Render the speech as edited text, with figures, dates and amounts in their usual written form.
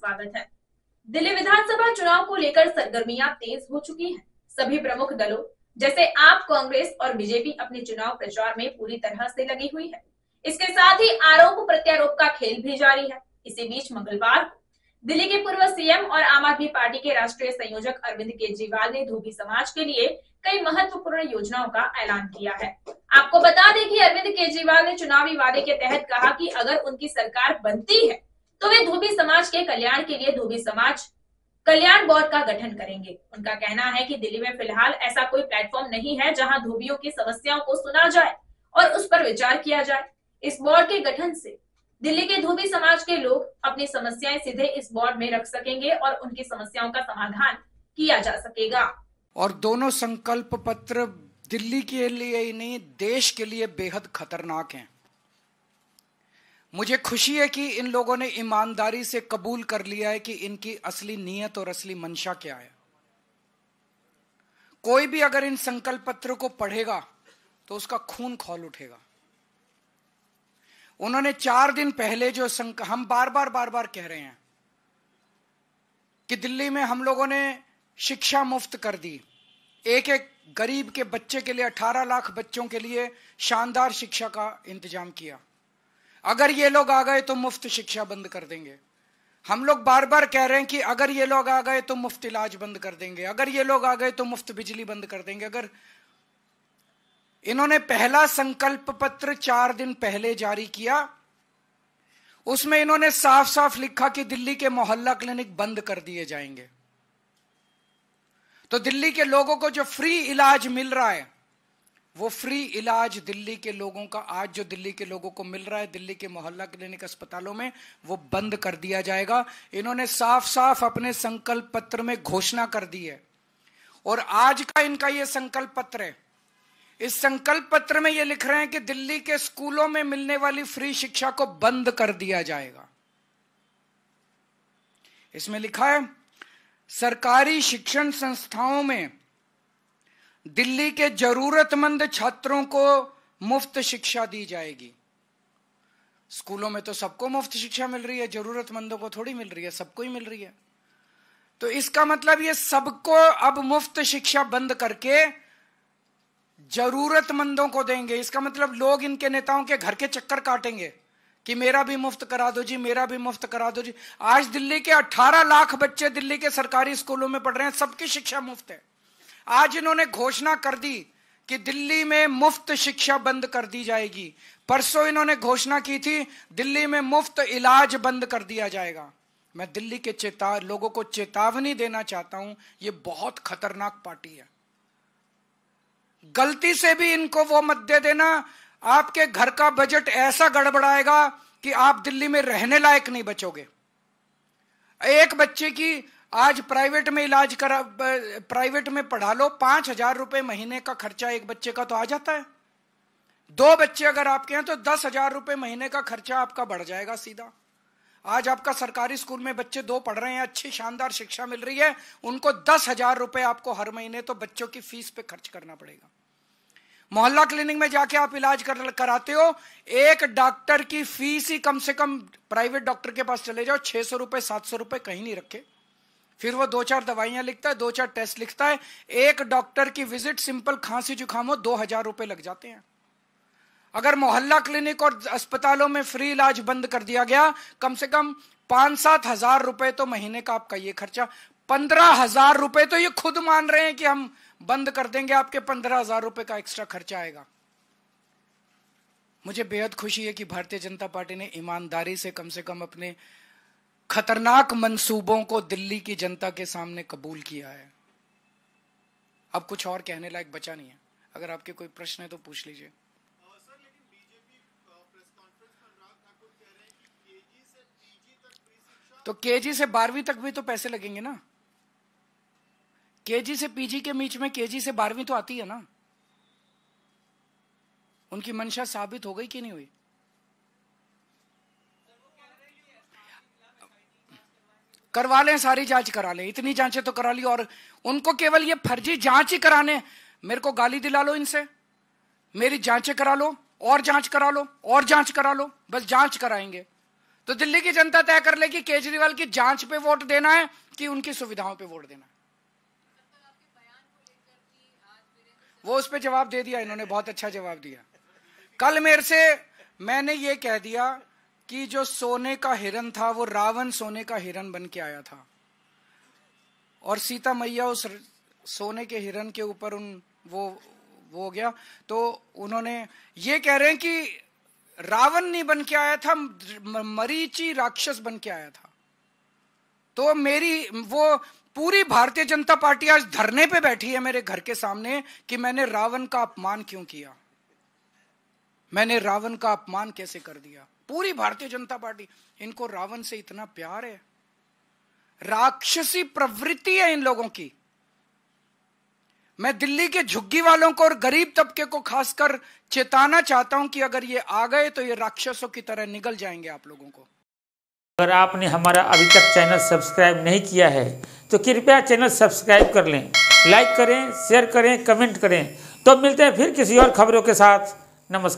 स्वागत है। दिल्ली विधानसभा चुनाव को लेकर सरगर्मियां तेज हो चुकी हैं। सभी प्रमुख दलों जैसे आप, कांग्रेस और बीजेपी अपने चुनाव प्रचार में पूरी तरह से लगी हुई है। इसके साथ ही आरोप प्रत्यारोप का खेल भी जारी है। इसी बीच मंगलवार को दिल्ली के पूर्व सीएम और आम आदमी पार्टी के राष्ट्रीय संयोजक अरविंद केजरीवाल ने धोबी समाज के लिए कई महत्वपूर्ण योजनाओं का ऐलान किया है। आपको बता दें कि अरविंद केजरीवाल ने चुनावी वादे के तहत कहा कि अगर उनकी सरकार बनती है तो वे धोबी समाज के कल्याण के लिए धोबी समाज कल्याण बोर्ड का गठन करेंगे। उनका कहना है कि दिल्ली में फिलहाल ऐसा कोई प्लेटफॉर्म नहीं है जहां धोबियों की समस्याओं को सुना जाए और उस पर विचार किया जाए। इस बोर्ड के गठन से दिल्ली के धोबी समाज के लोग अपनी समस्याएं सीधे इस बोर्ड में रख सकेंगे और उनकी समस्याओं का समाधान किया जा सकेगा। और दोनों संकल्प पत्र दिल्ली के लिए ही नहीं, देश के लिए बेहद खतरनाक हैं। मुझे खुशी है कि इन लोगों ने ईमानदारी से कबूल कर लिया है कि इनकी असली नीयत और असली मंशा क्या है। कोई भी अगर इन संकल्प पत्र को पढ़ेगा तो उसका खून खौल उठेगा। उन्होंने 4 दिन पहले जो हम बार बार कह रहे हैं कि दिल्ली में हम लोगों ने शिक्षा मुफ्त कर दी। एक एक गरीब के बच्चे के लिए 18 लाख बच्चों के लिए शानदार शिक्षा का इंतजाम किया। अगर ये लोग आ गए तो मुफ्त शिक्षा बंद कर देंगे। हम लोग बार बार कह रहे हैं कि अगर ये लोग आ गए तो मुफ्त इलाज बंद कर देंगे, अगर ये लोग आ गए तो मुफ्त बिजली बंद कर देंगे। अगर इन्होंने पहला संकल्प पत्र 4 दिन पहले जारी किया, उसमें इन्होंने साफ साफ लिखा कि दिल्ली के मोहल्ला क्लिनिक बंद कर दिए जाएंगे। तो दिल्ली के लोगों को जो फ्री इलाज मिल रहा है, वो फ्री इलाज दिल्ली के लोगों का आज जो दिल्ली के लोगों को मिल रहा है दिल्ली के मोहल्ला क्लिनिक अस्पतालों में, वो बंद कर दिया जाएगा। इन्होंने साफ साफ अपने संकल्प पत्र में घोषणा कर दी है। और आज का इनका ये संकल्प पत्र है। इस संकल्प पत्र में ये लिख रहे हैं कि दिल्ली के स्कूलों में मिलने वाली फ्री शिक्षा को बंद कर दिया जाएगा। इसमें लिखा है, सरकारी शिक्षण संस्थाओं में दिल्ली के जरूरतमंद छात्रों को मुफ्त शिक्षा दी जाएगी। स्कूलों में तो सबको मुफ्त शिक्षा मिल रही है, जरूरतमंदों को थोड़ी मिल रही है, सबको ही मिल रही है। तो इसका मतलब ये सबको अब मुफ्त शिक्षा बंद करके जरूरतमंदों को देंगे। इसका मतलब लोग इनके नेताओं के घर के चक्कर काटेंगे कि मेरा भी मुफ्त करा दो जी, मेरा भी मुफ्त करा दो जी। आज दिल्ली के 18 लाख बच्चे दिल्ली के सरकारी स्कूलों में पढ़ रहे हैं, सबकी शिक्षा मुफ्त है। आज इन्होंने घोषणा कर दी कि दिल्ली में मुफ्त शिक्षा बंद कर दी जाएगी। परसों इन्होंने घोषणा की थी दिल्ली में मुफ्त इलाज बंद कर दिया जाएगा। मैं दिल्ली के लोगों को चेतावनी देना चाहता हूं, ये बहुत खतरनाक पार्टी है। गलती से भी इनको वो मत दे देना, आपके घर का बजट ऐसा गड़बड़ाएगा कि आप दिल्ली में रहने लायक नहीं बचोगे। एक बच्चे की आज प्राइवेट में इलाज करा, प्राइवेट में पढ़ा लो, 5,000 रुपए महीने का खर्चा एक बच्चे का तो आ जाता है। 2 बच्चे अगर आपके हैं तो 10,000 रुपए महीने का खर्चा आपका बढ़ जाएगा सीधा। आज आपका सरकारी स्कूल में बच्चे 2 पढ़ रहे हैं, अच्छी शानदार शिक्षा मिल रही है, उनको 10,000 रुपए आपको हर महीने तो बच्चों की फीस पे खर्च करना पड़ेगा। मोहल्ला क्लिनिक में जाके आप इलाज कराते हो, एक डॉक्टर की फीस ही कम से कम, प्राइवेट डॉक्टर के पास चले जाओ, 600 रुपए 700 रुपए कहीं नहीं रखे। फिर वो 2-4 दवाइयां लिखता है, 2-4 टेस्ट लिखता है। एक डॉक्टर की विजिट सिंपल खांसी जुकाम हो 2,000 रुपए लग जाते हैं। अगर मोहल्ला क्लिनिक और अस्पतालों में फ्री इलाज बंद कर दिया गया, कम से कम 5-7 हजार रुपए तो महीने का आपका ये खर्चा, 15,000 रुपए तो ये खुद मान रहे हैं कि हम बंद कर देंगे, आपके 15,000 रुपए का एक्स्ट्रा खर्चा आएगा। मुझे बेहद खुशी है कि भारतीय जनता पार्टी ने ईमानदारी से कम अपने खतरनाक मंसूबों को दिल्ली की जनता के सामने कबूल किया है। अब कुछ और कहने लायक बचा नहीं है। अगर आपके कोई प्रश्न है तो पूछ लीजिए। तो केजी से 12वीं तक भी तो पैसे लगेंगे ना। केजी से पीजी के बीच में केजी से 12वीं तो आती है ना। उनकी मंशा साबित हो गई कि नहीं हुई? करवा लें, सारी जांच करा लें, इतनी जांचें तो करा ली। और उनको केवल ये फर्जी जांच ही कराने, मेरे को गाली दिला लो इनसे, मेरी जांचें करा लो और जांच करा लो और जांच करा लो, बस जांच कराएंगे। तो दिल्ली की जनता तय कर ले कि केजरीवाल की जांच पे वोट देना है कि उनकी सुविधाओं पे वोट देना है। वो उस पे जवाब दे दिया इन्होंने, बहुत अच्छा जवाब दिया। कल मैंने ये कह दिया कि जो सोने का हिरन था वो रावण सोने का हिरन बन के आया था, और सीता मैया उस सोने के हिरन के ऊपर वो हो गया। तो उन्होंने ये कह रहे हैं कि रावण नहीं बन के आया था, मरीची राक्षस बन के आया था। तो वो पूरी भारतीय जनता पार्टी आज धरने पे बैठी है मेरे घर के सामने कि मैंने रावण का अपमान क्यों किया, मैंने रावण का अपमान कैसे कर दिया। पूरी भारतीय जनता पार्टी, इनको रावण से इतना प्यार है, राक्षसी प्रवृत्ति है इन लोगों की। मैं दिल्ली के झुग्गी वालों को और गरीब तबके को खासकर चेताना चाहता हूं कि अगर ये आ गए तो ये राक्षसों की तरह निगल जाएंगे आप लोगों को। अगर आपने हमारा अभी तक चैनल सब्सक्राइब नहीं किया है तो कृपया चैनल सब्सक्राइब कर लें, लाइक करें, शेयर करें, कमेंट करें। तो मिलते हैं फिर किसी और खबरों के साथ। नमस्कार।